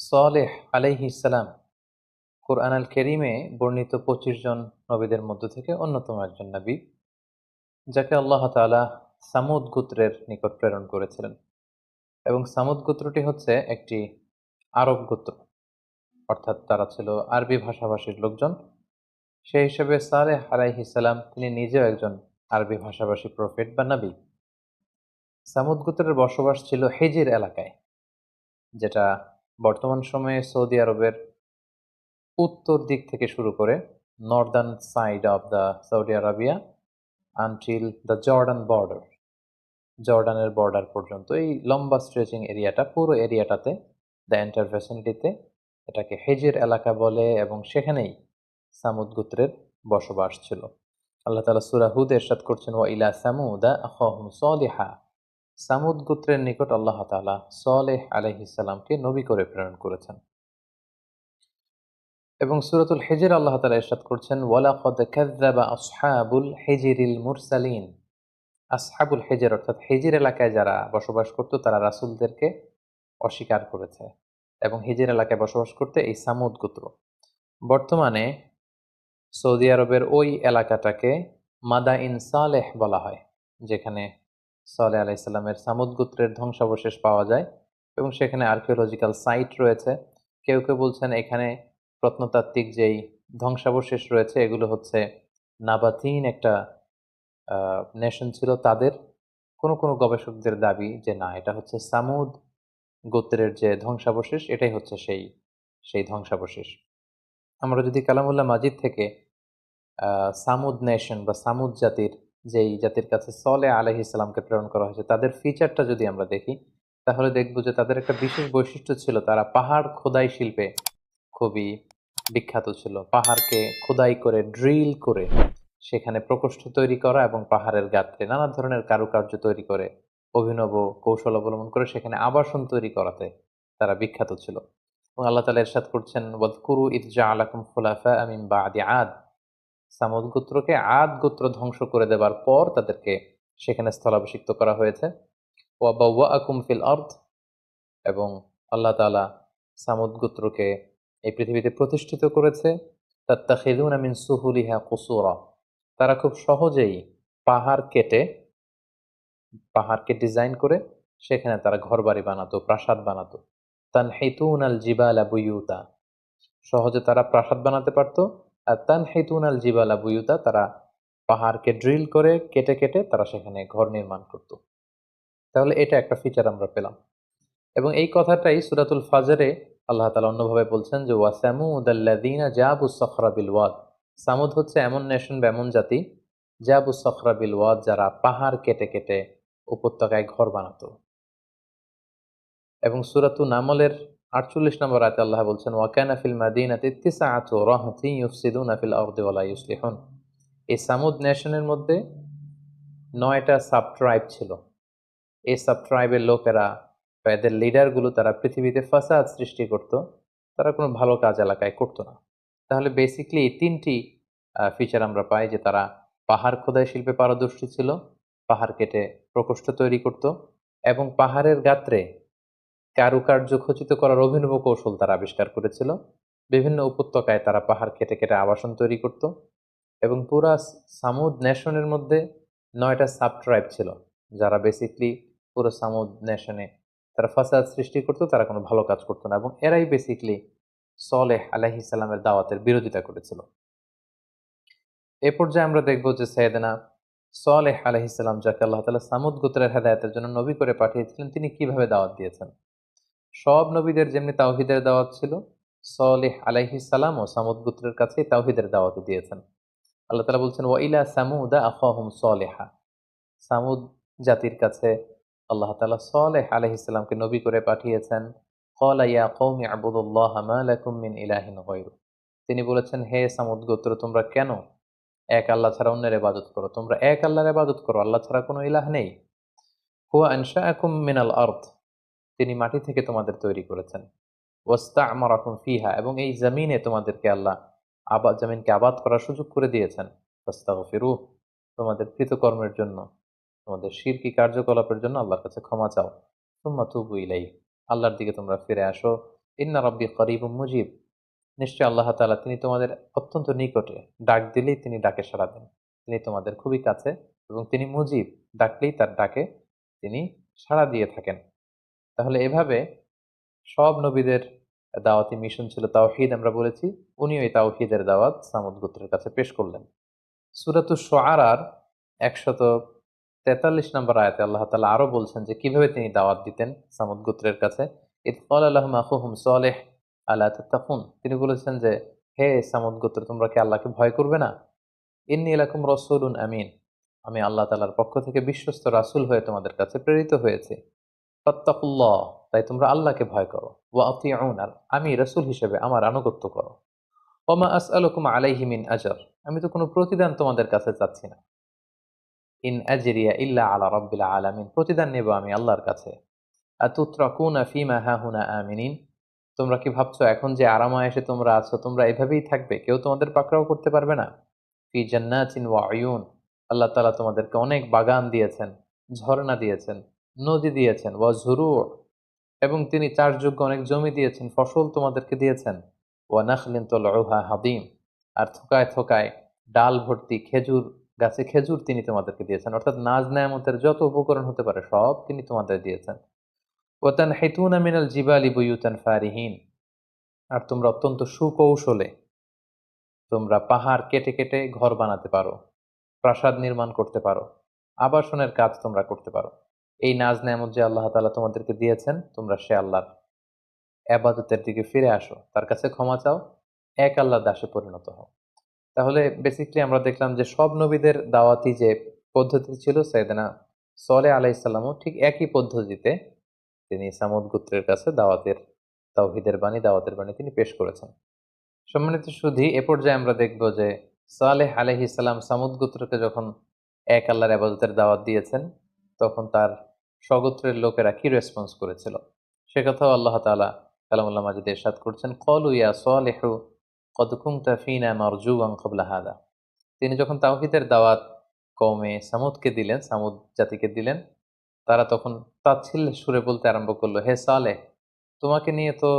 সালেহ আলাইহিস সালাম কুরআন আল কারীমে বর্ণিত ২৫ জন নবীদের মধ্য থেকে অন্যতম একজন নবী, যাকে আল্লাহ তাআলা সামুদ গোত্রের নিকট প্রেরণ করেছিলেন। এবং সামুদ গোত্রটি হচ্ছে একটি আরব গোত্র, অর্থাৎ তারা ছিল আরবি ভাষাভাষীর লোকজন। সেই হিসেবে সালেহ আলাইহিস সালাম তিনি নিজেও একজন আরবি ভাষাভাষী প্রফেট বা নবী। সামুদ গোত্রের বসবাস ছিল হিজির এলাকায়, যেটা বর্তমান সময়ে সৌদি আরবের উত্তর দিক থেকে শুরু করে Northern side of the Saudi Arabia until the Jordan border, জর্ডানের বর্ডার পর্যন্ত এই লম্বা স্ট্রেচিং এরিয়াটা, পুরো এরিয়াটাতে, দ্য এন্টার ভেসিনিটিতে এটাকে হেজের এলাকা বলে এবং সেখানেই সামুদ গোত্রের বসবাস ছিল। আল্লাহ তাআলা সূরা হুদ ইরশাদ করছেন, ওয়া ইলা সামুদা আখাহুম সলিহা, সামুদ গোত্রের নিকট আল্লাহ তাআলা সলেহ আলাইহিস সালামকে নবী করে প্রেরণ করেছেন। এবং সূরাতুল হিজর আল্লাহ তাআলা ইরশাদ করছেন, ওয়ালাকাদ কাযযাবা আসহাবুল হিজরিল মুরসালিন, আসহাবুল হিজর অর্থাৎ হিজর এলাকায় যারা বসবাস করত তারা রাসূলদেরকে অস্বীকার করেছে। এবং হিজর এলাকায় বসবাস করতে এই সামুদ গোত্র। বর্তমানে সৌদি আরবের ওই এলাকাটাকে মাদাইন সালেহ বলা হয়, যেখানে সালেহ আলাইহিস সালামের সামুদ গোত্রের ধ্বংসাবশেষ পাওয়া যায় এবং সেখানে আর্কিওলজিক্যাল সাইট রয়েছে। কেউ কেউ বলছেন এখানে প্রত্নতাত্ত্বিক যেই ধ্বংসাবশেষ রয়েছে এগুলো হচ্ছে নাবাতিন একটা নেশন ছিল তাদের। কোনো কোনো গবেষকদের দাবি যে না, এটা হচ্ছে সামুদ গোত্রের যে ধ্বংসাবশেষ, এটাই হচ্ছে সেই সেই ধ্বংসাবশেষ। আমরা যদি কালামুল্লাহ মাজিদ থেকে সামুদ নেশন বা সামুদ জাতির, যেই জাতির কাছে সলে আলাইহিস সালামকে প্রেরণ করা হয়েছে, তাদের ফিচারটা যদি আমরা দেখি তাহলে দেখব যে তাদের একটা বিশেষ বৈশিষ্ট্য ছিল, তারা পাহাড় খোদাই শিল্পে খুবই বিখ্যাত ছিল। পাহাড়কে খোদাই করে, ড্রিল করে সেখানে প্রকোষ্ঠ তৈরি করা এবং পাহাড়ের গাত্রে নানা ধরনের কারুকার্য তৈরি করে, অভিনব কৌশল অবলম্বন করে সেখানে আবাসন তৈরি করাতে তারা বিখ্যাত ছিল। এবং আল্লাহ তাআলা ইরশাদ করছেন, ওয়াযকুরু ইয জাআলাকুম খুলাফা মিন বা'দি আদ, সামুদ গোত্রকে আদ গোত্র ধ্বংস করে দেবার পর তাদেরকে সেখানে স্থলাভিষিক্ত করা হয়েছে। ওয়া বাওয়াআকুম ফিল আরদ, এবং আল্লাহ তাআলা সামুদ গোত্রকে এই পৃথিবীতে প্রতিষ্ঠিত করেছে। তাত্তাখিযুনা মিন সুহুলিহা কুসুরা, তারা খুব সহজেই পাহাড়কে ডিজাইন করে সেখানে তারা ঘরবাড়ি বানাতো, প্রাসাদ বানাতো। তানহিতুনাল জিবালা বুয়ুতা, সহজে তারা প্রাসাদ বানাতে পারতো। আর তানহিতুনাল জিবালা বুয়ুতা, তারা পাহাড়কে ড্রিল করে কেটে কেটে তারা সেখানে ঘর নির্মাণ করত। তাহলে এটা একটা ফিচার আমরা পেলাম। এবং এই কথাটাই সূরাতুল ফাজরে আল্লাহ তাআলা অন্যভাবে বলছেন যে ওয়া সামুদাল্লাযীনা জাবুস সখরা বিল ওয়াদ, সামুদ হচ্ছে এমন নেশন বা এমন জাতি, জাবুস সখরা বিল ওয়াদ, যারা পাহাড় কেটে কেটে উপত্যকায় ঘর বানাতো। এবং সূরাতু নামলের ৪৮ নম্বর আয়াতে আল্লাহ বলছেন, ওয়া কানা ফিল মাদিনাতি তিসআতু রাহতিন ইউফসিদুনা ফিল আরদি ওয়া লা ইউসলিহুন, এই সামুদ নেশনের মধ্যে ৯টা সাব ট্রাইব ছিল। এই সাব ট্রাইবের লোকেরা বা এদের লিডারগুলো তারা পৃথিবীতে ফাসাদ সৃষ্টি করত, তারা কোনো ভালো কাজ এলাকায় করতো না। তাহলে বেসিকলি এই ৩টি ফিচার আমরা পাই, যে তারা পাহাড় খোদাই শিল্পে পারদর্শী ছিল, পাহাড় কেটে প্রকোষ্ঠ তৈরি করত এবং পাহাড়ের গাত্রে কারুকার্য খচিত করার অভিনব কৌশল তারা আবিষ্কার করেছিল। বিভিন্ন উপত্যকায় তারা পাহাড় কেটে কেটে আবাসন তৈরি করত। এবং পুরা সামুদ নেশনের মধ্যে ৯টা সাব ট্রাইব ছিল, যারা বেসিকলি পুরো সামুদ নেশনে তারা ফাসাদ সৃষ্টি করতো, তারা কোনো ভালো কাজ করতো না। এবং এরাই বেসিকলি সলেহ আলাইহিস সালামের দাওয়াতের বিরোধিতা করেছিল। এ পর্যায়ে আমরা দেখব যে সাইয়েদনা সলেহ আলাইহিস সালাম, যাকে আল্লাহ তাআলা সামুদ গোত্রের হেদায়েতের জন্য নবী করে পাঠিয়েছিলেন, তিনি কিভাবে দাওয়াত দিয়েছেন। সব নবীদের যেমনি তাওহীদের দাওয়াত ছিল, সলেহ আলাইহিস সালাম ও সামুদ গোত্রের কাছে তাওহীদের দাওয়াত দিয়েছেন। আল্লাহ তাআলা বলছেন, ওয়া ইলা সামুদা আখাহুম সলিহা, সামুদ জাতির কাছে আল্লাহ তাআলা সলেহ আলাইহিস সালামকে নবী করে পাঠিয়েছেন। ক্বালা ইয়া কওমি আবুদুল্লাহা মা লাকুম মিন ইলাহিন গায়রু, তিনি বলেছেন, হে সামুদ গোত্র, তোমরা কেন এক আল্লাহ ছাড়া অন্যের ইবাদত করো? তোমরা এক আল্লাহর ইবাদত করো, আল্লাহ ছাড়া কোনো ইলাহ নেই। হুয়া আনশাআকুম মিনাল আরদ, তিনি মাটি থেকে তোমাদের তৈরি করেছেন। ওয়াস্তা'মারাকুম ফিহা, এবং এই জমিনে তোমাদেরকে আল্লাহ জমিনকে আবাদ করার সুযোগ করে দিয়েছেন। ফাস্তাগফিরুহ, তোমাদের কৃতকর্মের জন্য, তোমাদের শিরকি কার্যকলাপের জন্য আল্লাহর কাছে ক্ষমা চাও। সুম্মা তুবু ইলাইহি, আল্লাহর দিকে তোমরা ফিরে আসো। ইন্না রাব্বি করিবুম মুজিব, নিশ্চয় আল্লাহ তাআলা তিনি তোমাদের অত্যন্ত নিকটে, ডাক দিলেই তিনি ডাকে সাড়া দেন। তিনি তোমাদের খুবই কাছে এবং তিনি মুজিব, ডাকলেই তার ডাকে তিনি সাড়া দিয়ে থাকেন। তাহলে এভাবে সব নবীদের দাওয়াতি মিশন ছিল তাওহীদ, আমরা বলেছি। উনিও এই তাওহীদের দাওয়াত সামুদ গোত্রের কাছে পেশ করলেন। সূরাতুশ শুআরার ১৪৩ নম্বর আয়াতে আল্লাহ তাআলা আরো বলছেন যে কিভাবে তিনি দাওয়াত দিতেন সামুদ গোত্রের কাছে। ইয ক্বালা লাহুম আখুহুম সালেহ আলা তাত্তাকুন, তিনি বলেছেন যে হে সামুদ গোত্র, তোমরা কি আল্লাহকে ভয় করবে না? ইন্নী লাকুম রাসূলুন আমিন, আমি আল্লাহ তাআলার পক্ষ থেকে বিশ্বস্ত রাসূল হয়ে তোমাদের কাছে প্রেরিত হয়েছি। ফাত্তাকুল্লাহ, তাই তোমরা আল্লাহকে ভয় করো। ওয়া আতিউন, আর আমি রাসূল হিসেবে আমার আনুগত্য করো। ওমা আসআলুকুম আলাইহি মিন আজর, আমি তো কোনো প্রতিদান তোমাদের কাছে চাচ্ছি না। ইন আজরিয়া ইল্লা আলা রাব্বিল আলামিন, প্রতিদান নেব আমি আল্লাহর কাছে। আতুতরাকুনা ফিমা হাহুনা আমিনিন, তোমরা কি ভাবছো এখন যে আরামায়েশে তোমরা আছো তোমরা এভাবেই থাকবে, কেউ তোমাদের পাকড়াও করতে পারবে না? ফি জান্নাতিন ওয়া উয়ুন, আল্লাহ তাআলা তোমাদেরকে অনেক বাগান দিয়েছেন, ঝর্ণা দিয়েছেন, নদী দিয়েছেন। ওয়া জুরু, এবং তিনি চাষযোগ্য অনেক জমি দিয়েছেন, ফসল তোমাদেরকে দিয়েছেন। ওয়া নাখলিন তালউহা হাদিম, আর থোকায় থোকায় ডাল ভর্তি খেজুর গাছে খেজুর তিনি তোমাদেরকে দিয়েছেন। অর্থাৎ নাজ নেয়ামতের যত উপকরণ হতে পারে সব তিনি তোমাদের দিয়েছেন। ওয়া তানহিতুনা মিনাল জিবালি বুয়ুতান ফারিহিন, আর তোমরা অত্যন্ত সুকৌশলে তোমরা পাহাড় কেটে কেটে ঘর বানাতে পারো, প্রাসাদ নির্মাণ করতে পারো, আবাসনের কাজ তোমরা করতে পারো। এই নাজ নেয়ামত যে আল্লাহ তাআলা তোমাদেরকে দিয়েছেন, তোমরা সে আল্লাহর এবাদতের দিকে ফিরে আসো, তার কাছে ক্ষমা চাও, এক আল্লাহর দাসে পরিণত হও। তাহলে বেসিক্যালি আমরা দেখলাম যে সব নবীদের দাওয়াতি যে পদ্ধতি ছিল, সাইয়েদনা সলেহ আলাইহিস সালামও ঠিক একই পদ্ধতিতে তিনি সামুদ গোত্রের কাছে তাওহীদের বাণী, দাওয়াতের বাণী তিনি পেশ করেছেন। সম্মানিত সুধী, এ পর্যায়ে আমরা দেখব যে সালেহ আলাইহিস সালাম সামুদ গোত্রকে যখন এক আল্লাহর ইবাদতের দাওয়াত দিয়েছেন, তখন তার স্বগোত্রের লোকেরা কি রেসপন্স করেছিল। সে কথাও আল্লাহ তাআলা কালামুল্লাহ মাজিদে ইরশাদ করছেন, ক্বালু ইয়া সালিহু ক্বাদ কুনতা ফীনা মারজুওয়ান ক্বাবলা হাযা, তিনি যখন তাওহীদের দাওয়াত কওমে সামুদকে দিলেন, সামুদ জাতিকে দিলেন, তারা তখন তাচ্ছিল্যের সুরে বলতে আরম্ভ করলো, হে সালেহ, তোমাকে নিয়ে তো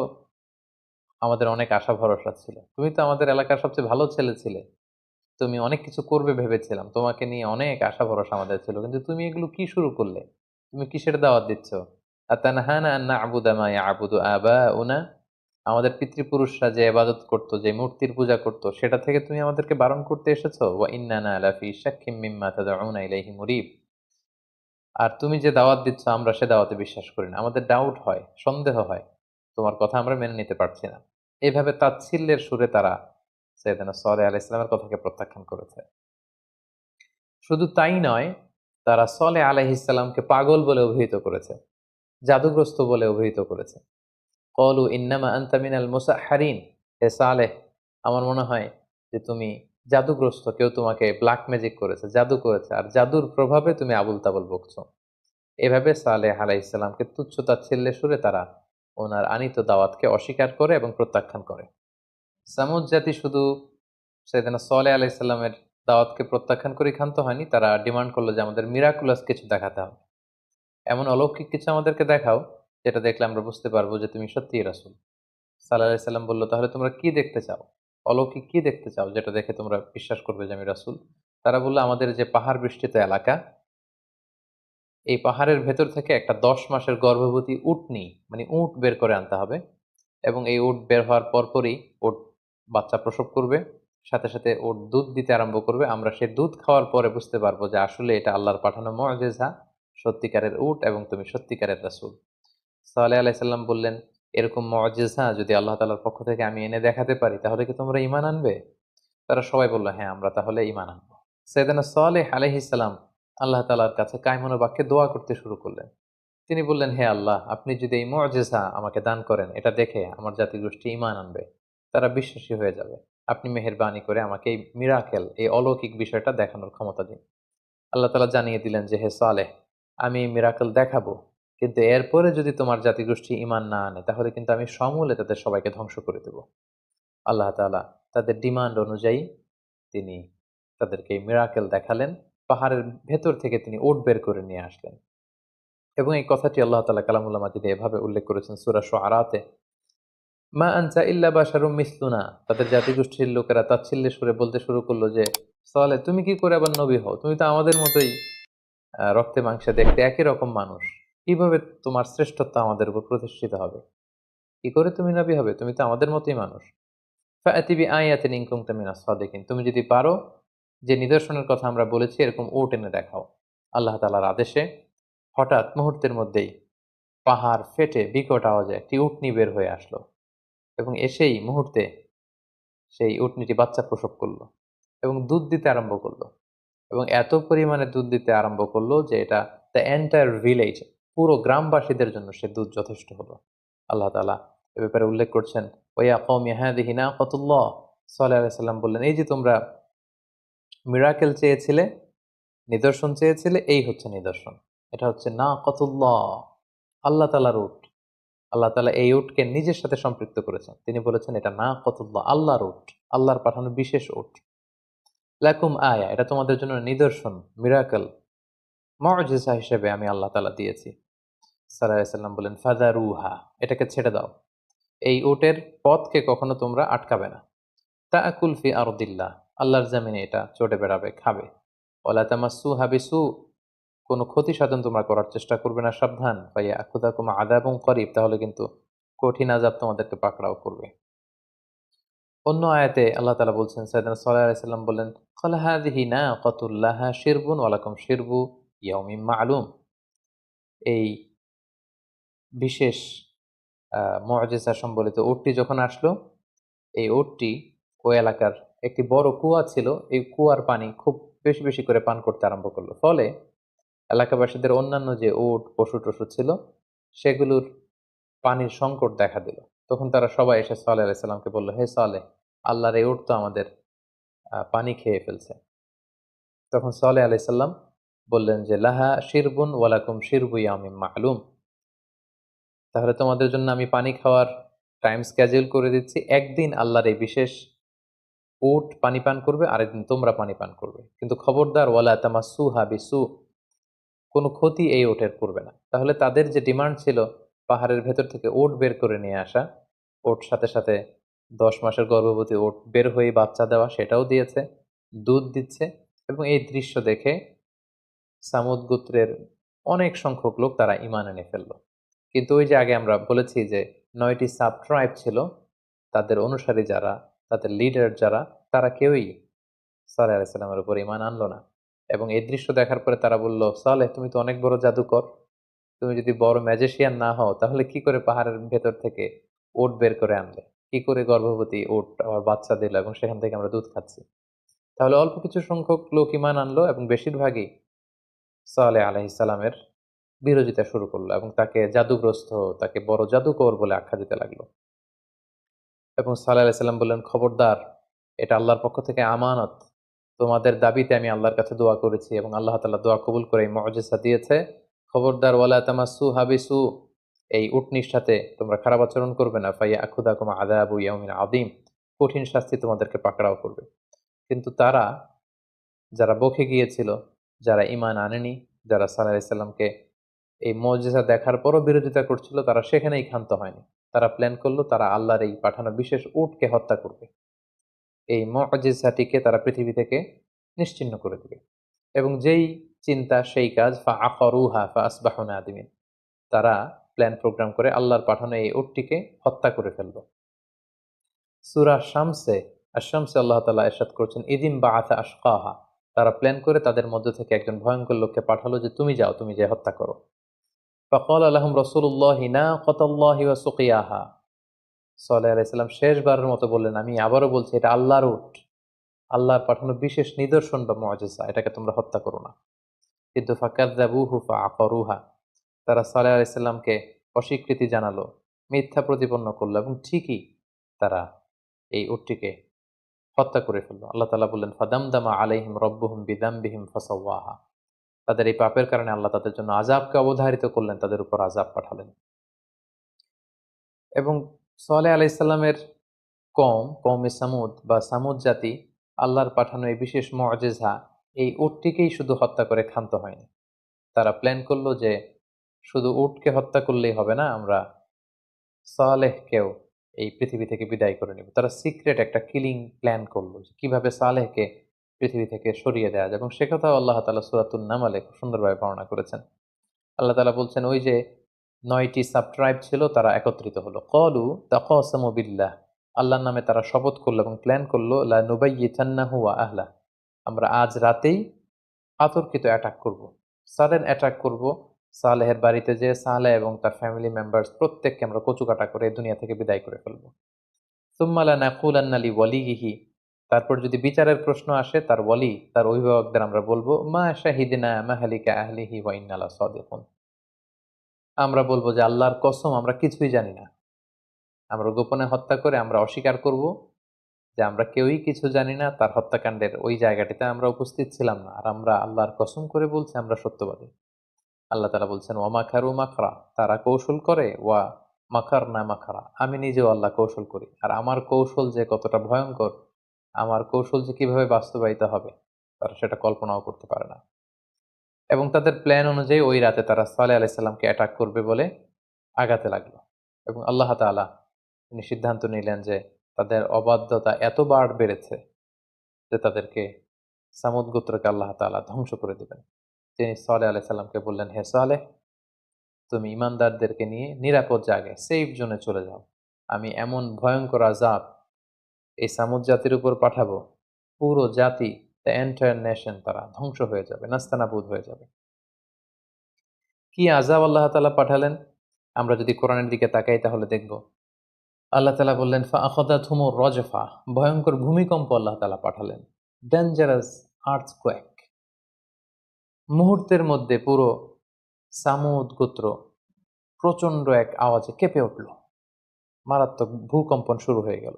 আমাদের অনেক আশা ভরসা ছিল। তুমি তো আমাদের এলাকার সবচেয়ে ভালো ছেলে ছিলে। তুমি অনেক কিছু করবে ভেবেছিলাম। তোমাকে নিয়ে অনেক আশা ভরসা আমাদের ছিল। কিন্তু তুমি এগুলো কি শুরু করলে? তুমি কিসের দাওয়াত দিচ্ছ? আতানহানা আন না'বুদা মা ইয়া'বুদু আবাউনা, আমাদের পিতৃপুরুষরা যে ইবাদত করত, যে মূর্তির পূজা করত, সেটা থেকে তুমি আমাদেরকে বারণ করতে এসেছো? ওয়া ইন্নানা লাফি শাক্কিম মিম্মা তাদউনা ইলাইহি মুরিব, আর তুমি যে দাওয়াত দিচ্ছ আমরা সে দাওয়াতে বিশ্বাস করি না। আমাদের ডাউট হয়, সন্দেহ হয়। তোমার কথা আমরা মেনে নিতে পারছি না। এভাবে তাচ্ছিল্যের সুরে তারা সাইয়েদনা সালেহ আলাইহিস সালামের কথাকে প্রত্যাখ্যান করেছে। শুধু তাই নয়, তারা সালেহ আলাইহিস সালামকে পাগল বলে অভিহিত করেছে, জাদুগ্রস্ত বলে অভিহিত করেছে। ক্বালু ইন্নামা আনতা মিনাল মুসাহহারিন, হে সালেহ, আমার মনে হয় যে তুমি জাদুগ্রস্ত, কেউ তোমাকে ব্ল্যাক ম্যাজিক করেছে, জাদু করেছে, আর জাদুর প্রভাবে তুমি আবুল তাবুল বকছো। এভাবে সালেহ আলাইহিস সালামকে তুচ্ছ তাচ্ছিল্যের সুরে তারা ওনার আনিত দাওয়াতকে অস্বীকার করে এবং প্রত্যাখ্যান করে। সামুদ জাতি শুধু সাইয়েদনা সালেহ আলাইহিস সালামের দাওয়াতকে প্রত্যাখ্যান করে ক্ষান্ত হয়নি, তারা ডিমান্ড করলো যে আমাদের মিরাকুলাস কিছু দেখাতে হবে। এমন অলৌকিক কিছু আমাদেরকে দেখাও, যেটা দেখলে আমরা বুঝতে পারবো যে তুমি সত্যিই রাসূল। সাল্লাল্লাহু আলাইহি সাল্লাম বলল, তাহলে তোমরা কি দেখতে চাও? অলৌকিক কি দেখতে চাও যেটা দেখে তোমরা বিশ্বাস করবে যে আমি রাসূল? তারা বলল, আমাদের যে পাহাড় বেষ্টিত এলাকা, এই পাহাড়ের ভেতর থেকে একটা ১০ মাসের গর্ভবতী উটনী, মানে উট বের করে আনতে হবে, এবং এই উট বের হওয়ার পরপরই উট বাচ্চা প্রসব করবে, সাথে সাথে উট দুধ দিতে আরম্ভ করবে। আমরা সেই দুধ খাওয়ার পরে বুঝতে পারবো যে আসলে এটা আল্লাহর পাঠানো মুআজিজা, সত্যিকারের উট, এবং তুমি সত্যিকারের রাসূল। সালেহ আলাইহিস সালাম বললেন, এরকম মুআজিজা যদি আল্লাহ তাআলার পক্ষ থেকে আমি এনে দেখাতে পারি, তাহলে কি তোমরা ঈমান আনবে? তারা সবাই বলল, হ্যাঁ, আমরা তাহলে ঈমান আনবো। সাইয়েদনা সালেহ আলাইহিস সালাম আল্লাহ তাআলার কাছে কায়মনো বাক্যে দোয়া করতে শুরু করলেন। তিনি বললেন, হে আল্লাহ, আপনি যদি এই মুআজিজা আমাকে দান করেন, এটা দেখে আমার জাতিগোষ্ঠী ঈমান আনবে, তারা বিশ্বাসী হয়ে যাবে। আপনি মেহেরবানি করে আমাকে এই মিরাকেল, এই অলৌকিক বিষয়টা দেখানোর ক্ষমতা দিন। আল্লাহ তাআলা জানিয়ে দিলেন যে, হে সালেহ, আমি এই মিরাকেল দেখাবো, কিন্তু এরপরে যদি তোমার জাতিগোষ্ঠী ঈমান না আনে, তাহলে কিন্তু আমি সমূলে তাদের সবাইকে ধ্বংস করে দেব। আল্লাহ তাআলা তাদের ডিমান্ড অনুযায়ী তিনি তাদেরকে এই মিরাকেল দেখালেন। পাহাড়ের ভেতর থেকে তিনি উট বের করে নিয়ে আসলেন। এবং এই কথাটি আল্লাহ তাআলা কালামুল্লাহ মাজিদে এভাবে উল্লেখ করেছেন সূরা শুআরাতে, মা আনসা ইল্লা বাশারুম মিসলুনা, তাদের জাতিগোষ্ঠীর লোকেরা তাচ্ছিল্যের সুরে বলতে শুরু করলো যে সালেহ তুমি কি করে আবার নবী হও, তুমি তো আমাদের মতোই রক্তে মাংসে দেখতে একই রকম মানুষ, কিভাবে তোমার শ্রেষ্ঠত্ব আমাদের উপর প্রতিষ্ঠিত হবে, কি করে তুমি নবী হবে, তুমি তো আমাদের মতোই মানুষ। ফাআতি বিআয়াতিন ইন কুনতুম মিনাস সাদিকিন, তুমি যদি পারো যে নিদর্শনের কথা আমরা বলেছি এরকম উট এনে দেখাও। আল্লাহ তাআলার আদেশে হঠাৎ মুহূর্তের মধ্যেই পাহাড় ফেটে বিকট আওয়াজে একটি উটনী বের হয়ে আসলো এবং এসেই মুহূর্তে সেই উটনীটি বাচ্চা প্রসব করলো এবং দুধ দিতে আরম্ভ করলো এবং এত পরিমাণে দুধ দিতে আরম্ভ করলো যে এটা দ্য এন্টায়ার ভিলেজ, পুরো গ্রামবাসীদের জন্য সে দুধ যথেষ্ট হলো। আল্লাহ তাআলা এ ব্যাপারে উল্লেখ করছেন, ওয়া কওমি হাযিহি নাকাতুল্লাহ, সাল্লাল্লাহু আলাইহি সাল্লাম বললেন এই যে তোমরা মিরাকেল চেয়েছিলে, নিদর্শন চেয়েছিলে, এই হচ্ছে নিদর্শন। এটা হচ্ছে নাকাতুল্লাহ, আল্লাহ তাআলার উট। আল্লাহ তাআলা এই উটকে নিজের সাথে সম্পৃক্ত করেছেন। তিনি বলেছেন এটা নাকাতুল্লাহ, আল্লাহর উট, আল্লাহর পাঠানো বিশেষ উট। লাকুম আয়া, এটা তোমাদের জন্য নিদর্শন, মিরাকেল, মুজিজা হিসেবে আমি আল্লাহ তাআলা দিয়েছি। সাল্লাল্লাহু আলাইহি সাল্লাম বলেন ফাযারুহা, এটাকে ছেড়ে দাও, এই উটের পথকে কখনো তোমরা আটকাবে না। তাআকুল ফি আরদিল্লাহ, আল্লাহর জমিনে এটা চড়ে বেড়াবে, খাবে। ওয়ালা তামাসসুহা বিসু, কোনো ক্ষতি সাধন তোমরা করার চেষ্টা করবে না, সাবধান। ফায়াখুযাকুম আযাবুন করিব, তাহলে কিন্তু কঠিন আযাব তোমাদেরকে পাকড়াও করবে। অন্য আয়াতে আল্লাহ তাআলা বলছেন, সাইয়েদনা সাল্লাল্লাহু আলাইহি সাল্লাম বললেন ক্বাল হাযিহি নাকাতুল লাহা শিরবুন ওয়া লাকুম শিরবু ইয়াউমিন মা'লুম, এই বিশেষ মুজিজা সম্বলিত উটটি যখন আসলো, এই উটটি ওই এলাকার একটি বড় কুয়া ছিল, এই কুয়ার পানি খুব বেশি বেশি করে পান করতে আরম্ভ করলো। ফলে এলাকাবাসীদের অন্যান্য যে উট পশু-টশু ছিল সেগুলোর পানির সংকট দেখা দিল। তখন তারা সবাই এসে সালেহ আলাইহিস সালামকে বলল, হে সালেহ, আল্লাহর এই উট তো আমাদের পানি খেয়ে ফেলছে। তখন সালেহ আলাইহিস সালাম বললেন যে লাহা শিরবুন ওয়া লাকুম শিরবু ইয়াউমিন মা'লুম, তাহলে তোমাদের জন্য আমি পানি খাওয়ার টাইম স্কেডিউল করে দিচ্ছি। একদিন আল্লাহর এই বিশেষ উট পানি পান করবে, আরেকদিন তোমরা পানি পান করবে। কিন্তু খবরদার ওয়ালা তামাসসুহা বিসু, কোনো ক্ষতি এই উটের করবে না। তাহলে তাদের যে ডিমান্ড ছিল পাহাড়ের ভেতর থেকে উট বের করে নিয়ে আসা, উট সাথে সাথে ১০ মাসের গর্ভবতী উট বের হয়ে বাচ্চা দেওয়া, সেটাও দিয়েছে, দুধ দিচ্ছে। এবং এই দৃশ্য দেখে সামুদ গোত্রের অনেক সংখ্যক লোক তারা ঈমান এনে ফেলল। কিন্তু ওই যে আগে আমরা বলেছি যে ৯টি সাব ট্রাইব ছিল, তাদের অনুসারী যারা, তাদের লিডার যারা, তারা কেউই সালেহ আলাইহিস সালামের উপর ঈমান আনলো না। এবং এই দৃশ্য দেখার পরে তারা বলল, সালেহ তুমি তো অনেক বড় জাদুকর, তুমি যদি বড় ম্যাজিশিয়ান না হও তাহলে কি করে পাহাড়ের ভেতর থেকে উট বের করে আনলে, কি করে গর্ভবতী উট আবার বাচ্চা দিল এবং সেখান থেকে আমরা দুধ খাচ্ছি। তাহলে অল্প কিছু সংখ্যক লোক ঈমান আনলো এবং বেশিরভাগই সালেহ আলাইহিস সালামের বিরোধিতা শুরু করলো এবং তাকে জাদুগ্রস্ত, তাকে বড় জাদুকর বলে আখ্যা দিতে লাগলো। এবং সালেহ আলাইহিস সালাম বললেন, খবরদার, এটা আল্লাহর পক্ষ থেকে আমানত, তোমাদের দাবিতে আমি আল্লাহর কাছে দোয়া করেছি এবং আল্লাহ তাআলা দোয়া কবুল করে এই মুজিজা দিয়েছে। খবরদার ওয়ালা তামাসসুহা বিসু, এই উটনির সাথে তোমরা খারাপ আচরণ করবে না। ফায়াখুযাকুম আযাবু ইয়াউমিন আযীম, কঠিন শাস্তি তোমাদেরকে পাকড়াও করবে। কিন্তু তারা, যারা বকে গিয়েছিল, যারা ঈমান আনেনি, যারা সালেহ আলাইহিস সালামকে এই মুজিজা দেখার পরও বিরোধিতা করছিল, তারা সেখানেই ক্ষান্ত হয়নি। তারা প্ল্যান করলো তারা আল্লাহর এই পাঠানো বিশেষ উটকে হত্যা করবে। এই মুজিজাটিকে তারা পৃথিবী থেকে নিশ্চিহ্ন করে দিবে। এবং যেই চিন্তা সেই কাজ, ফাআকারুহা ফাআসবাহু নাদিমিন, তারা প্ল্যান প্রোগ্রাম করে আল্লাহর পাঠানো এই উটটিকে হত্যা করে ফেলল। সূরা শামসে, আশ-শামসে আল্লাহ তাআলা ইরশাদ করেছেন, ইদিম বাআথা আশকাহা, তারা প্ল্যান করে তাদের মধ্য থেকে একজন ভয়ঙ্কর লোককে পাঠালো যে তুমি যাও, তুমি যেয়ে হত্যা করো। ফাকালা লাহুম রাসূলুল্লাহি নাকাতাল্লাহি ওয়া সুকিয়াহা, সালেহ আলাইহিস সালাম শেষবারের মতো বললেন, আমি আবারও বলছি এটা আল্লাহর উট, আল্লাহর পাঠানো বিশেষ নিদর্শন বা মুজিজা, এটাকে তোমরা হত্যা করো না। কিন্তু ফাকাযযাবুহু ফাআকারুহা, তারা সালেহ আলাইহিস সালামকে অস্বীকৃতি জানালো, মিথ্যা প্রতিপন্ন করলো এবং ঠিকই তারা এই উটটিকে হত্যা করে ফেললো। আল্লাহ তাআলা বললেন, ফাদামদামা আলাইহিম রাব্বুহুম বিযামবিহিম ফাসাওয়াহা, তাদের এই পাপের কারণে আল্লাহ তাদের জন্য আযাবকে অবধারিত করলেন, তাদের উপর আযাব পাঠালেন। এবং সালেহ আলাইহিস সালামের কওমে সামুদ বা সামুদ জাতি আল্লাহর পাঠানো এই বিশেষ মুজিজা, এই উটটিকেই শুধু হত্যা করে ক্ষান্ত হয়নি। তারা প্ল্যান করলো যে শুধু উটকে হত্যা করলেই হবে না, আমরা সালেহকেও এই পৃথিবী থেকে বিদায় করে নিব। তারা সিক্রেট একটা কিলিং প্ল্যান করলো যে কিভাবে সালেহকে পৃথিবী থেকে সরিয়ে দেওয়া যায়, এবং সে কথাও আল্লাহ তাআলা সূরাতুন নামলে খুব সুন্দরভাবে বর্ণনা করেছেন। আল্লাহ তাআলা বলছেন, ওই যে ৯টি সাব ট্রাইব ছিল তারা একত্রিত হলো। ক্বালু তাকাসামু বিল্লাহ, আল্লাহর নামে তারা শপথ করলো এবং প্ল্যান করলো, লা নুবাইয়িতান্নাহু ওয়া আহলা, আমরা আজ রাতেই অতর্কিত অ্যাটাক করব, সাডেন অ্যাটাক করব সালেহের বাড়িতে, যে সালেহ এবং তার ফ্যামিলি মেম্বার্স প্রত্যেককে আমরা কচুকাটা করে দুনিয়া থেকে বিদায় করে ফেলব। সুম্মা লানাকুলান্না লিওয়ালিয়িহি, তারপর যদি বিচারের প্রশ্ন আসে তার ওয়ালি, তার অভিভাবকদের আমরা বলবো, মা শাহিদনা মাহলিকা আহলিহি ওয়া ইন্না লাসাদিকুন, আমরা বলবো যে আল্লাহর কসম আমরা কিছুই জানি না, আমরা গোপনে হত্যা করে আমরা অস্বীকার করব যে আমরা কেউই কিছু জানি না, তার হত্যাকাণ্ডের ওই জায়গাটিতে আমরা উপস্থিত ছিলাম না, আর আমরা আল্লাহর কসম করে বলছি আমরা সত্যবাদী। আল্লাহ তাআলা বলছেন, ওয়া মাকারু মাকরা, তারা কৌশল করে, ওয়া মাকারনা মাকরা, আমি নিজেও আল্লাহ কৌশল করি, আর আমার কৌশল যে কতটা ভয়ঙ্কর, আমার কৌশল যে কিভাবে বাস্তবায়িত হবে তারা সেটা কল্পনাও করতে পারে না। এবং তাদের প্ল্যান অনুযায়ী ওই রাতে তারা সালেহ আলাইহিস সালামকে অ্যাটাক করবে বলে আগাতে লাগলো। এবং আল্লাহ তাআলা তিনি সিদ্ধান্ত নিলেন যে তাদের অবাধ্যতা এতবার বেড়েছে যে তাদেরকে সামুদ গোত্রকে আল্লাহ তাআলা ধ্বংস করে দিবেন। তিনি সালেহ আলাইহিস সালামকে বললেন, হে সালেহ, তুমি ইমানদারদেরকে নিয়ে নিরাপদ জায়গায় সেফ জোনে চলে যাও, আমি এমন ভয়ঙ্কর আযাব এই সামুদ জাতির উপর পাঠাবো, পুরো জাতি, দ্য এন্টায়ার নেশন, তারা ধ্বংস হয়ে যাবে, নাস্তানাবুদ হয়ে যাবে। কি আযাব আল্লাহ তাআলা পাঠালেন আমরা যদি কোরআনের দিকে তাকাই তাহলে দেখব। আল্লাহ তাআলা বললেন, ফাআখাযাতহুমুর রাজফা, ভয়ঙ্কর ভূমিকম্প আল্লাহ তাআলা পাঠালেন, ডেঞ্জারাস আর্থকোয়েক, মুহূর্তের মধ্যে পুরো সামুদ গোত্র প্রচন্ড এক আওয়াজে কেঁপে উঠল, মারাত্মক ভূকম্পন শুরু হয়ে গেল।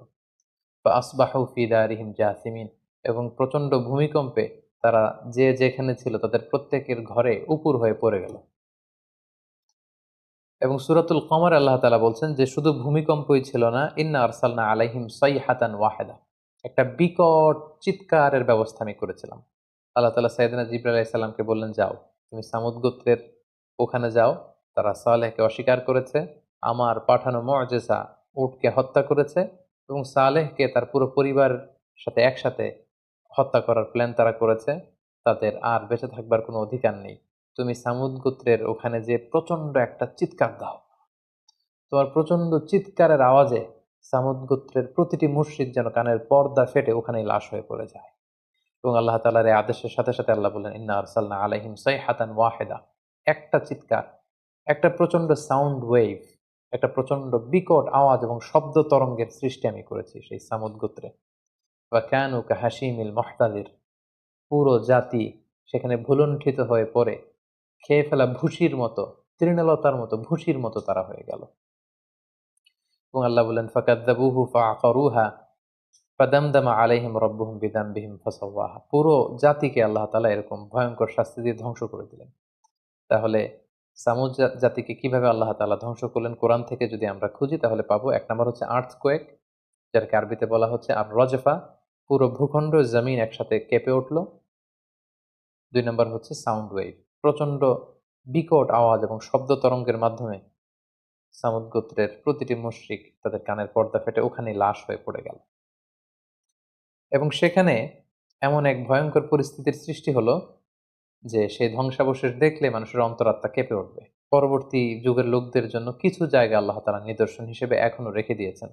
ফাআসবাহু ফি দারিহিম জাসিমিন, এবং প্রচন্ড ভূমিকম্পে তারা যে যেখানে ছিল তাদের প্রত্যেকের ঘরে উপুর হয়ে পড়ে গেল। এবং সূরাতুল কমর আল্লাহ তাআলা বলছেন যে শুধু ভূমিকম্পই ছিল না, ইন্না আরসালনা আলাইহিম সাইহাতান ওয়াহিদা, একটা বিকট চিৎকারের ব্যবস্থা আমি করেছিলাম। আল্লাহ তাআলা সাইয়েদনা জিবরাইল আলাইহিস সালামকে বললেন, যাও তুমি সামুদ গোত্রের ওখানে যাও, তারা সালেহকে অস্বীকার করেছে, আমার পাঠানো মুআজিজা উটকে হত্যা করেছে, এবং সালেহকে তার পুরো পরিবার সাথে একসাথে হত্যা করার প্ল্যান তারা করেছে, তাদের আর বেঁচে থাকবার কোনো অধিকার নেই। তুমি সামুদ গোত্রের ওখানে যে প্রচন্ড একটা চিৎকার দাও, তোমার প্রচন্ড চিৎকারের আওয়াজে সামুদ গোত্রের প্রতিটি মুশরিক যেন কানের পর্দা ফেটে ওখানেই লাশ হয়ে পড়ে যায়। এবং আল্লাহ তাআলার এই আদেশের সাথে সাথে আল্লাহ বললেন, ইন্না আরসালনা আলাইহিম সাইহাতান ওয়াহিদা, একটা চিৎকার, একটা প্রচন্ড সাউন্ড ওয়েভ, একটা প্রচন্ড বিকট আওয়াজ এবং শব্দ তরঙ্গের সৃষ্টি আমি করেছি সেই সামুদ গোত্রে। ওয়া কানু কাহাশিমিল মুহতাদির, পুরো জাতি সেখানে ভুলুণ্ঠিত হয়ে পড়ে খেয়ে ফেলা ভুসির মতো, তৃণলতার মতো ভুসির মতো তারা হয়ে গেল। এবং আল্লাহ বললেন, ফাকাযযাবুহু ফাআকারুহা ফাদামদামা আলাইহিম রাব্বুহুম বিযামবিহিম ফাসাওয়াহা, পুরো জাতিকে আল্লাহ তাআলা এরকম ভয়ঙ্কর শাস্তি দিয়ে ধ্বংস করে দিলেন। তাহলে সামুদ জাতিকে কিভাবে আল্লাহ তাআলা ধ্বংস করলেন কোরআন থেকে যদি আমরা খুঁজি তাহলে পাবো, এক নম্বর হচ্ছে আর্থকোয়েক, যাকে আরবিতে বলা হচ্ছে আর রজফা, পুরো ভূখণ্ড জমিন একসাথে কেঁপে উঠল। ২ নম্বর হচ্ছে সাউন্ড ওয়েভ, প্রচন্ড বিকট আওয়াজ এবং শব্দ তরঙ্গের মাধ্যমে সামুদ গোত্রের প্রতিটি মুশরিক তাদের কানের পর্দা ফেটে ওখানেই লাশ হয়ে পড়ে গেল। এবং সেখানে এমন এক ভয়ঙ্কর পরিস্থিতির সৃষ্টি হলো যে সেই ধ্বংসাবশেষ দেখলে মানুষের অন্তরাত্মা কেঁপে উঠবে। পরবর্তী যুগের লোকদের জন্য কিছু জায়গা আল্লাহ তাআলা নিদর্শন হিসেবে এখনো রেখে দিয়েছেন।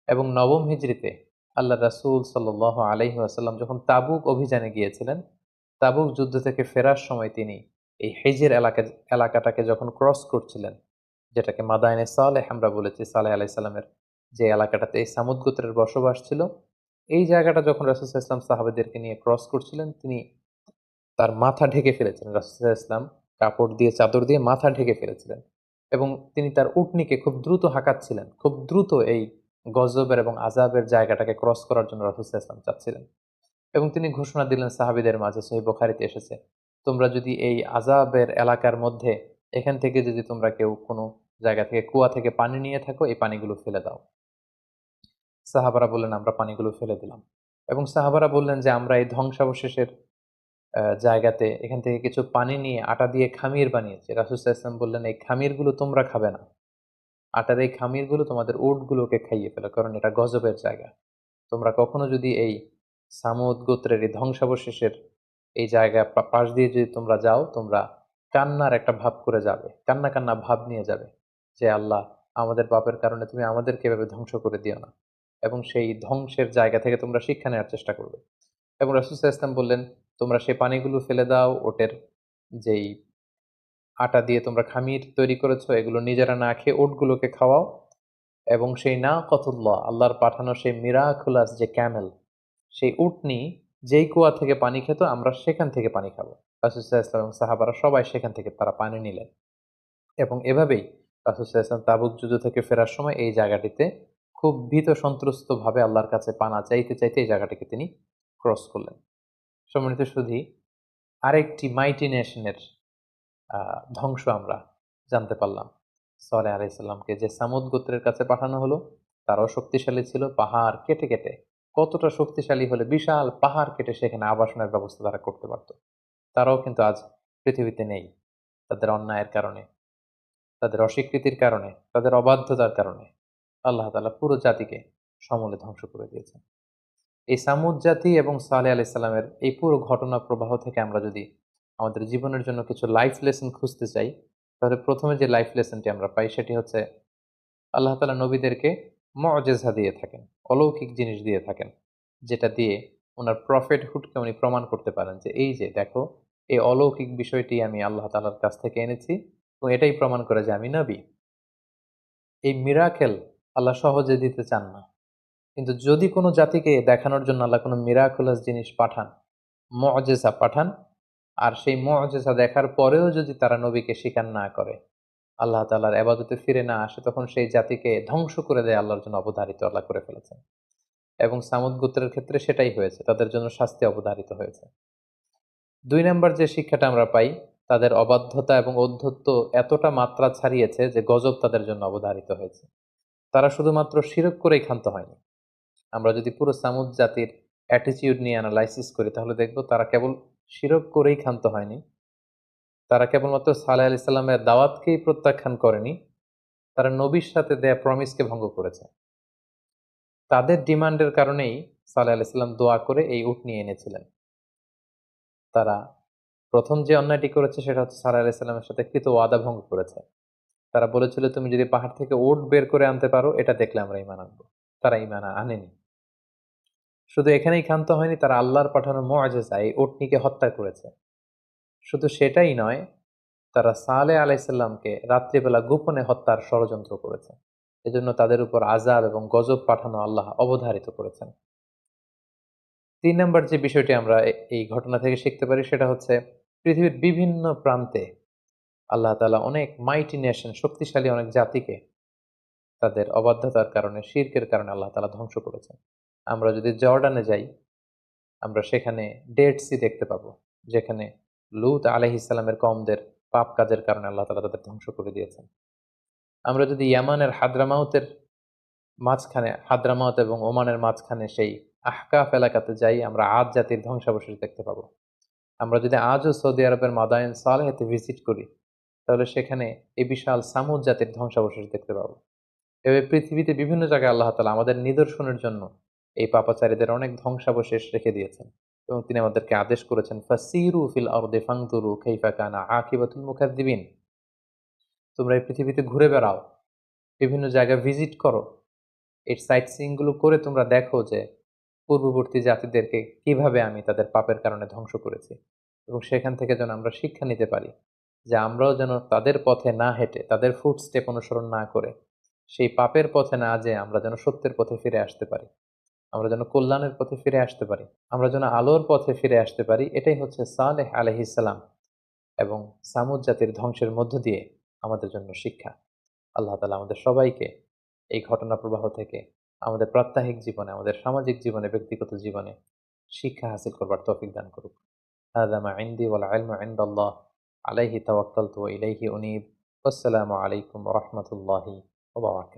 এবং নবম হিজরিতে আল্লাহ রাসূল সাল্লাল্লাহু আলাইহি ওয়াসাল্লাম যখন তাবুক অভিযানে গিয়েছিলেন, তাবুক যুদ্ধ থেকে ফেরার সময় তিনি এই হিজর এলাকাটাকে যখন ক্রস করছিলেন, যেটাকে মাদায়েনে সালেহ আমরা বলেছি, সালেহ আলাইহিস সালামের যে এলাকাটাতে এই সামুদ গোত্রের বসবাস ছিল, এই জায়গাটা যখন রাসূল সাল্লাল্লাহু আলাইহি ওয়াসাল্লাম সাহাবাদেরকে নিয়ে ক্রস করছিলেন, তিনি তার মাথা ঢেকে ফেলেছিলেন। রাসূল সাল্লাল্লাহু আলাইহি ওয়াসাল্লাম কাপড় দিয়ে, চাদর দিয়ে মাথা ঢেকে ফেলেছিলেন। এবং তিনি তার উটনীকে খুব দ্রুত হাঁকাচ্ছিলেন। খুব দ্রুত এই গজবের এবং আযাবের জায়গাটাকে ক্রস করার জন্য রাসূল সাল্লাল্লাহু আলাইহি ওয়াসাল্লাম চাচ্ছিলেন। এবং তিনি ঘোষণা দিলেন সাহাবীদের মাঝে, সহিহ বুখারীতে এসেছে, তোমরা যদি এই আযাবের এলাকার মধ্যে এখান থেকে যদি তোমরা কেউ কোনো জায়গা থেকে কুয়া থেকে পানি নিয়ে থাকো, এই পানিগুলো ফেলে দাও। সাহাবারা বললেন, আমরা পানিগুলো ফেলে দিলাম। এবং সাহাবারা বললেন যে আমরা এই ধ্বংসাবশেষের জায়গাতে এখান থেকে কিছু পানি নিয়ে আটা দিয়ে খামির বানিয়েছি। রাসূল সাল্লাল্লাহু আলাইহি ওয়াসাল্লাম বললেন, এই খামিরগুলো তোমরা খাবে না, আটার এই খামিরগুলো তোমাদের উটগুলোকে খাইয়ে ফেলো, কারণ এটা গজবের জায়গা। তোমরা কখনো যদি এই সামুদ গোত্রের এই ধ্বংসাবশেষের এই জায়গা পাশ দিয়ে যদি তোমরা যাও, তোমরা কান্নার একটা ভাব করে যাবে, কান্না কান্না ভাব নিয়ে যাবে যে আল্লাহ, আমাদের পাপের কারণে তুমি আমাদেরকে এভাবে ধ্বংস করে দিও না। এবং সেই ধ্বংসের জায়গা থেকে তোমরা শিক্ষা নেওয়ার চেষ্টা করবে। এবং রাসূল সাল্লাল্লাহু আলাইহি ওয়াসাল্লাম বললেন, তোমরা সেই পানিগুলো ফেলে দাও, ওটের যেই আটা দিয়ে তোমরা খামির তৈরি করেছো এগুলো নিজেরা না খেয়ে উটগুলোকে খাওয়াও। এবং সেই নাকাতুল্লাহ, আল্লাহর পাঠানো সেই মিরাকুলাস যে ক্যামেল, সেই উটনি যেই কুয়া থেকে পানি খেত, আমরা সেখান থেকে পানি খাবো। রাসূল সাল্লাল্লাহু আলাইহি ওয়াসাল্লাম এবং সাহাবারা সবাই সেখান থেকে তারা পানি নিলেন। এবং এভাবেই রাসূল সাল্লাল্লাহু আলাইহি ওয়াসাল্লাম তাবুক যুদ্ধ থেকে ফেরার সময় এই জায়গাটিতে খুব ভীত সন্ত্রস্ত ভাবে আল্লাহর কাছে পানা চাইতে চাইতে এই জায়গাটিকে তিনি ক্রস করলেন। সম্মানিত সুধী, আরেকটি মাইটি নেশনের ধ্বংস আমরা জানতে পারলাম। সালেহ আলাইহিস সালামকে যে সামুদ গোত্রের কাছে পাঠানো হলো, তারাও শক্তিশালী ছিল। পাহাড় কেটে কেটে, কতটা শক্তিশালী হলে বিশাল পাহাড় কেটে সেখানে আবাসনের ব্যবস্থা তারা করতে পারত। তারাও কিন্তু আজ পৃথিবীতে নেই, তাদের অন্যায়ের কারণে, তাদের অস্বীকৃতির কারণে, তাদের অবাধ্যতার কারণে আল্লাহ তাআলা পুরো জাতিকে সমূলে ধ্বংস করে দিয়েছেন। এই সামুদ জাতি এবং সালেহ আলাইহিস সালামের এই পুরো ঘটনা প্রবাহ থেকে আমরা যদি আমাদের জীবনের জন্য কিছু লাইফ লেসন খুঁজতে চাই, তাহলে প্রথমে যে লাইফ লেসনটি আমরা পাই সেটি হচ্ছে, আল্লাহ তাআলা নবীদেরকে মুআজিজা দিয়ে থাকেন, অলৌকিক জিনিস দিয়ে থাকেন, যেটা দিয়ে ওনার প্রফেটহুডকে উনি প্রমাণ করতে পারেন যে এই যে দেখো, এই অলৌকিক বিষয়টি আমি আল্লাহ তাআলার কাছ থেকে এনেছি এবং এটাই প্রমাণ করে যে আমি নবী। এই মিরাকেল আল্লাহ সহজে দিতে চান না, কিন্তু যদি কোনো জাতিকে দেখানোর জন্য আল্লাহ কোনো মিরাকুলাস জিনিস পাঠান, মুআজিজা পাঠান, আর সেই মুআজিজা দেখার পরেও যদি তারা নবীকে স্বীকার না করে, আল্লাহ তাআলার ইবাদতে ফিরে না আসে, তখন সেই জাতিকে ধ্বংস করে দেয় আল্লাহর জন্য অবধারিত আল্লাহ করে ফেলেছেন। এবং সামুদ গোত্রের ক্ষেত্রে সেটাই হয়েছে, তাদের জন্য শাস্তি অবধারিত হয়েছে। ২ নাম্বার যে শিক্ষাটা আমরা পাই, তাদের অবাধ্যতা এবং ঔদ্ধত্য এতটা মাত্রা ছাড়িয়েছে যে গজব তাদের জন্য অবধারিত হয়েছে। তারা শুধুমাত্র শিরক করেই ক্ষান্ত হয়নি। আমরা যদি পুরো সামুদ জাতির অ্যাটিটিউড নিয়ে অ্যানালাইসিস করি, তাহলে দেখব তারা কেবল শিরক করেই ক্ষান্ত হয়নি। তারা কেবলমাত্র সালেহ আলাইহিস সালামের দাওয়াতকেই প্রত্যাখ্যান করেনি, তারা নবীর সাথে দেয়া প্রমিসকে ভঙ্গ করেছে। তাদের ডিমান্ডের কারণেই সালেহ আলাইহিস সালাম দোয়া করে এই উট নিয়ে এনেছিলেন। তারা প্রথম যে অন্যায়টি করেছে সেটা হচ্ছে সালেহ আলাইহিস সালামের সাথে কৃত ওয়াদা ভঙ্গ করেছে। তারা বলেছিল, তুমি যদি পাহাড় থেকে উট বের করে আনতে পারো, এটা দেখলে আমরা ঈমান আনবো। তারা ঈমান আনেনি। শুধু এখানেই ক্ষান্ত হয়নি, তারা আল্লাহর পাঠানো মুআজিজা এই উটনীকে হত্যা করেছে। শুধু সেটাই নয়, তারা সালেহ আলাইহিস সালামকে রাত্রিবেলা গোপনে হত্যার ষড়যন্ত্র করেছে। এজন্য তাদের উপর আযাব এবং গজব পাঠানো আল্লাহ অবধারিত করেছেন। ৩ নাম্বার যে বিষয়টি আমরা এই ঘটনা থেকে শিখতে পারি সেটা হচ্ছে, পৃথিবীর বিভিন্ন প্রান্তে আল্লাহ তাআলা অনেক মাইটি নেশন, শক্তিশালী অনেক জাতিকে তাদের অবাধ্যতার কারণে, শিরকের কারণে আল্লাহ তাআলা ধ্বংস করেছেন। আমরা যদি জর্ডানে যাই, আমরা সেখানে ডেড সি দেখতে পাবো, যেখানে লূত আলাইহিস সালামের কওমদের পাপ কাজের কারণে আল্লাহ তাআলা তাদের ধ্বংস করে দিয়েছেন। আমরা যদি ইয়ামানের হাদ্রামাউত এবং ওমানের মাঝখানে সেই আহকাফ এলাকাতে যাই, আমরা আদ জাতির ধ্বংসাবশেষ দেখতে পাবো। আমরা যদি আজও সৌদি আরবের মাদায়েন সালেহাতে ভিজিট করি, তাহলে সেখানে এই বিশাল সামুদ জাতির ধ্বংসাবশেষ দেখতে পাবো। এভাবে পৃথিবীতে বিভিন্ন জায়গায় আল্লাহ তাআলা আমাদের নিদর্শনের জন্য এই পাপাচারীদের অনেক ধ্বংসাবশেষ রেখে দিয়েছেন এবং তিনি আমাদেরকে আদেশ করেছেন, ফাসিরু ফিল আরদি ফানজুরু কাইফা কানা আকিবাতুল মুকাজ্জিবিন। তোমরা এই পৃথিবীতে ঘুরে বেড়াও, বিভিন্ন জায়গায় ভিজিট করো, এই সাইট সিইং গুলো করে তোমরা দেখো যে পূর্ববর্তী জাতিদেরকে কিভাবে আমি তাদের পাপের কারণে ধ্বংস করেছি, এবং সেখান থেকে যেন আমরা শিক্ষা নিতে পারি যে আমরাও যেন তাদের পথে না হেঁটে, তাদের ফুটস্টেপ অনুসরণ না করে, সেই পাপের পথে না যেয়ে আমরা যেন সত্যের পথে ফিরে আসতে পারি, আমরা যেন কল্যাণের পথে ফিরে আসতে পারি, আমরা যেন আলোর পথে ফিরে আসতে পারি। এটাই হচ্ছে সালেহ আলাইহিস সালাম এবং সামুদ জাতির ধ্বংসের মধ্য দিয়ে আমাদের জন্য শিক্ষা। আল্লাহ তাআলা আমাদের সবাইকে এই ঘটনা প্রবাহ থেকে আমাদের প্রাত্যহিক জীবনে, আমাদের সামাজিক জীবনে, ব্যক্তিগত জীবনে শিক্ষা হাসিল করবার তৌফিক দান করুক। হাযা মা ইনদি ওয়াল ইলমু ইনদাল্লাহ, আলাইহি তাওয়াক্কালতু ওয়া ইলাইহি উনীব। আসসালামু আলাইকুম ওয়া রাহমাতুল্লাহি ওয়া বারাকাতুহু।